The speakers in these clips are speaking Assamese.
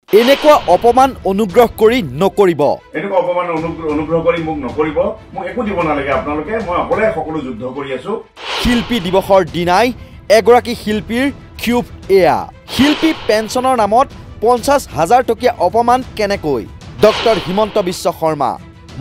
এনেকুৱা অপমান অনুগ্ৰহ কৰি নকৰিব। এনেকুৱা অপমান অনুগ্ৰহ কৰি মোক নকৰিব। মোক একো দিব নালাগে আপোনালোকে, মই অকলে সকলো যুদ্ধ কৰি আছো। শিল্পী দিৱসৰ দিনাই এগৰাকী শিল্পীৰ ক্ষোভ এয়া। শিল্পী পেঞ্চনৰ নামত 50,000 টকীয়া অপমান কেনেকৈ? ডক্টৰ হিমন্ত বিশ্ব শৰ্মা,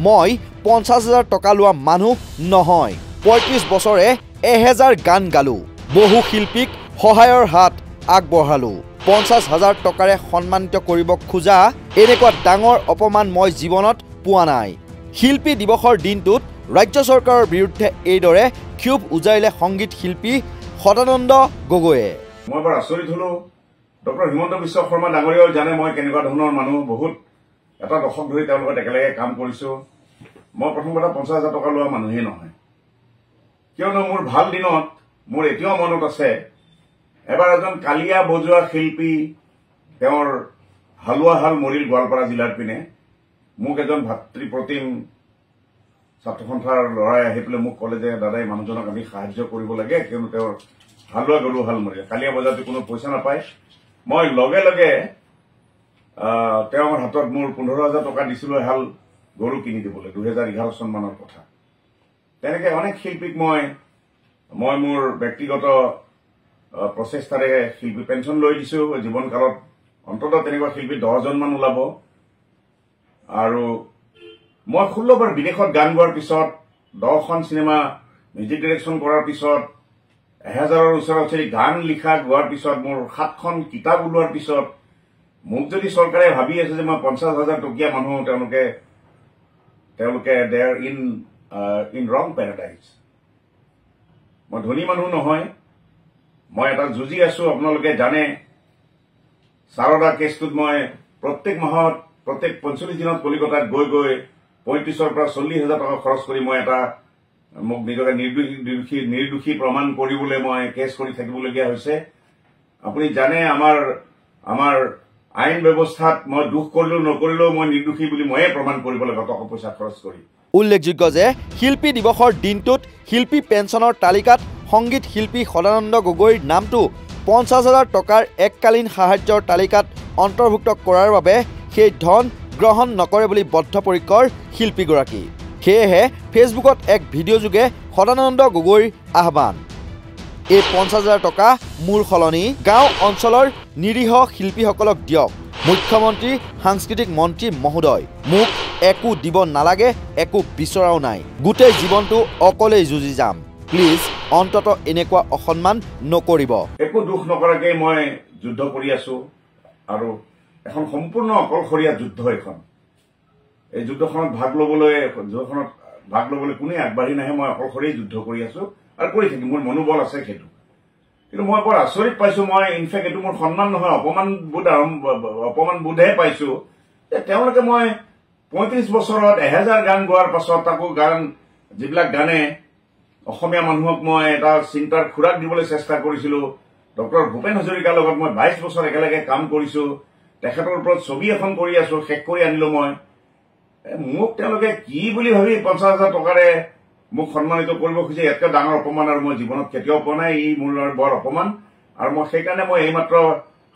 মই 50,000 টকা লোৱা মানুহ নহয়। 35 বছৰে 1000 গান গালো, বহু শিল্পীক সহায়ৰ হাত আগবঢ়ালো। 50,000 টকাৰে সন্মানিত কৰিব খোজা এনেকুৱা ডাঙৰ অপমান মই জীৱনত পোৱা নাই। শিল্পী দিৱসৰ দিনটোত ৰাজ্য চৰকাৰৰ বিৰুদ্ধে এইদৰে ক্ষোভ উজাৰিলে সংগীত শিল্পী সদানন্দ গগৈয়ে। মই বৰ আচৰিত হলো। ডক্টৰ হিমন্ত বিশ্ব শৰ্মা ডাঙৰীয়াও জানে মই কেনেকুৱা ধৰণৰ মানুহ। বহুত এটা দশক ধৰি তেওঁৰ লগত একেলগে কাম কৰিছো। মই প্ৰথম কথা 50,000 টকা লোৱা মানুহেই নহয়। কিয়নো মোৰ ভাল দিনত মোৰ এতিয়াও মনত আছে, এবাৰ এজন কালিয়া বজোৱা শিল্পী, তেওঁৰ হালোৱাহাল মৰিল গোৱালপাৰা জিলাৰ পিনে। মোক এজন ভাতৃপ্ৰতিম ছাত্ৰ সন্থাৰ ল'ৰাই আহি পেলাই মোক ক'লে যে দাদা এই মানুহজনক আমি সাহায্য কৰিব লাগে, কিয়নো তেওঁৰ হালোৱা গৰুহাল মৰিল। কালিয়া বজাওতে কোনো পইচা নাপায়। মই লগে লগে তেওঁৰ হাতত মোৰ 15,000 টকা দিছিলো এহাল গৰু কিনি দিবলৈ, 2011 চন মানৰ কথা। তেনেকে অনেক শিল্পীক মই মোৰ ব্যক্তিগত প্ৰচেষ্টাৰে শিল্পী পেঞ্চন লৈ দিছো। জীৱনকালত অন্ততঃ তেনেকুৱা শিল্পী 10জন মান ওলাব। আৰু মই 16 বাৰ বিদেশত গান গোৱাৰ পিছত, 10খন চিনেমা মিউজিক ডিৰেকশ্যন কৰাৰ পিছত, 1000ৰ ওচৰা-ওচৰি গান লিখা গোৱাৰ পিছত, মোৰ 7খন কিতাপ ওলোৱাৰ পিছত, মোক যদি চৰকাৰে ভাবি আছে যে মই 50,000 টকীয়া মানুহ, তেওঁলোকে দে আৰ ইন ৰং পেৰাডাইজ। মই ধনী মানুহ নহয়। মই এটা যুঁজি আছো, আপোনালোকে জানে। সাৰদা কেছটোত মই প্ৰত্যেক মাহত, প্ৰত্যেক 45 দিনত কলিকতাত গৈ 35,000 পৰা 40,000 টকা খৰচ কৰি মই মোক নিজকে নিৰ্দোষী প্ৰমাণ কৰিবলৈ মই কেছ কৰি থাকিবলগীয়া হৈছে। আপুনি জানে আমাৰ আইন ব্যৱস্থাত মই দোষ কৰিলেও নকৰিলেও মই নিৰ্দোষী বুলি ময়ে প্ৰমাণ কৰিব লাগে টকা পইচা খৰচ কৰি। উল্লেখযোগ্য যে শিল্পী দিৱসৰ দিনটোত শিল্পী পেঞ্চনৰ তালিকাত সংগীত শিল্পী সদানন্দ গগৈৰ নামটো 50,000 টকাৰ এককালীন সাহায্যৰ তালিকাত অন্তৰ্ভুক্ত কৰাৰ বাবে সেই ধন গ্ৰহণ নকৰে বুলি বদ্ধপৰিকৰ শিল্পীগৰাকী। সেয়েহে ফেচবুকত এক ভিডিঅ' যোগে সদানন্দ গগৈৰ আহ্বান, এই 50,000 টকা মোৰ সলনি গাঁও অঞ্চলৰ নিৰীহ শিল্পীসকলক দিয়ক। মুখ্যমন্ত্ৰী সাংস্কৃতিক মন্ত্ৰী মহোদয়, মোক একো দিব নালাগে, একো বিচৰাও নাই। গোটেই জীৱনটো অকলেই যুঁজি যাম। প্লিজ অন্ততঃ এনেকুৱা অসন্মান নকৰিব। একো দুখ নকৰাকৈ মই যুদ্ধ কৰি আছো আৰু এখন সম্পূৰ্ণ অকলশৰীয়া যুদ্ধ। এই যুদ্ধখনত ভাগ ল'বলৈ কোনেই আগবাঢ়ি নাহে। মই অকলশৰীয়া যুদ্ধ কৰি আছো আৰু কৰি থাকিম। মোৰ মনোবল আছে সেইটো। কিন্তু মই বৰ আচৰিত পাইছো। মই ইনফেক্ট এইটো মোৰ সন্মান নহয়, অপমান বোধহে পাইছো যে তেওঁলোকে মই 35 বছৰত 1000 গান গোৱাৰ পাছত, তাকো গান যিবিলাক গানে অসমীয়া মানুহক মই এটা চিন্তাৰ খোৰাক দিবলৈ চেষ্টা কৰিছিলো। ডক্টৰ ভূপেন হাজৰিকাৰ লগত মই 22 বছৰ একেলগে কাম কৰিছো। তেখেতৰ ওপৰত ছবি এখন কৰি আছো, শেষ কৰি আনিলো মই। মোক তেওঁলোকে কি বুলি ভাবি 50,000 টকাৰে মোক সন্মানিত কৰিব খুজিছে। ইয়াতকৈ ডাঙৰ অপমান আৰু মই জীৱনত কেতিয়াও পোৱা নাই। ই মোৰ বৰ অপমান। আৰু সেইকাৰণে মই এইমাত্ৰ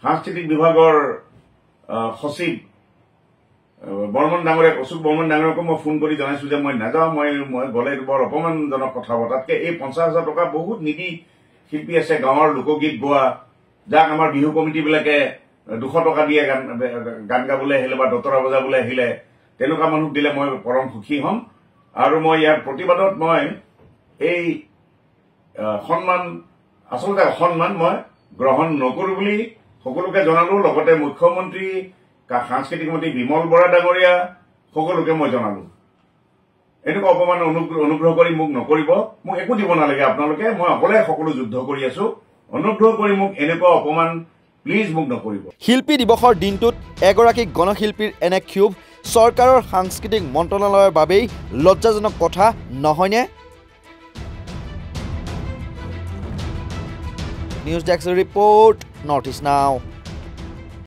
সাংস্কৃতিক বিভাগৰ সচিব বৰ্মন ডাঙৰীয়াক, অশোক বৰ্মন ডাঙৰীয়াকো মই ফোন কৰি জনাইছো যে মই নাযাওঁ, মই গ'লে বৰ অপমানজনক কথা হ'ব। তাতকে এই 50,000 টকা বহুত নিদি শিল্পী আছে গাঁৱৰ লোকগীত গোৱা, যাক আমাৰ বিহু কমিটিবিলাকে 200 টকা দিয়ে গান গাবলৈ আহিলে বা দতৰা বজাবলৈ আহিলে, তেনেকুৱা মানুহক দিলে মই পৰম সুখী হ'ম। আৰু মই ইয়াৰ প্ৰতিবাদত মই এই সন্মান, আচলতে অসন্মান মই গ্ৰহণ নকৰো বুলি সকলোকে জনালো। লগতে মুখ্যমন্ত্ৰী, সাংস্কৃতিক মন্ত্ৰী বিমল বৰা ডাঙৰীয়া সকলোকে মই জনালো, এনেকুৱা অপমান অনুগ্ৰহ কৰি মোক নকৰিব। মোক একো দিব নালাগে আপোনালোকে, মই অকলে সকলো যুদ্ধ কৰি আছো। অনুগ্ৰহ কৰি মোক এনেকুৱা অপমান প্লিজ মোক নকৰিব। শিল্পী দিৱসৰ দিনটোত এগৰাকী গণশিল্পীৰ এনে ক্ষোভ চৰকাৰৰ সাংস্কৃতিক মন্ত্ৰণালয়ৰ বাবেই লজ্জাজনক কথা নহয়নে? News desk report, north east নাও।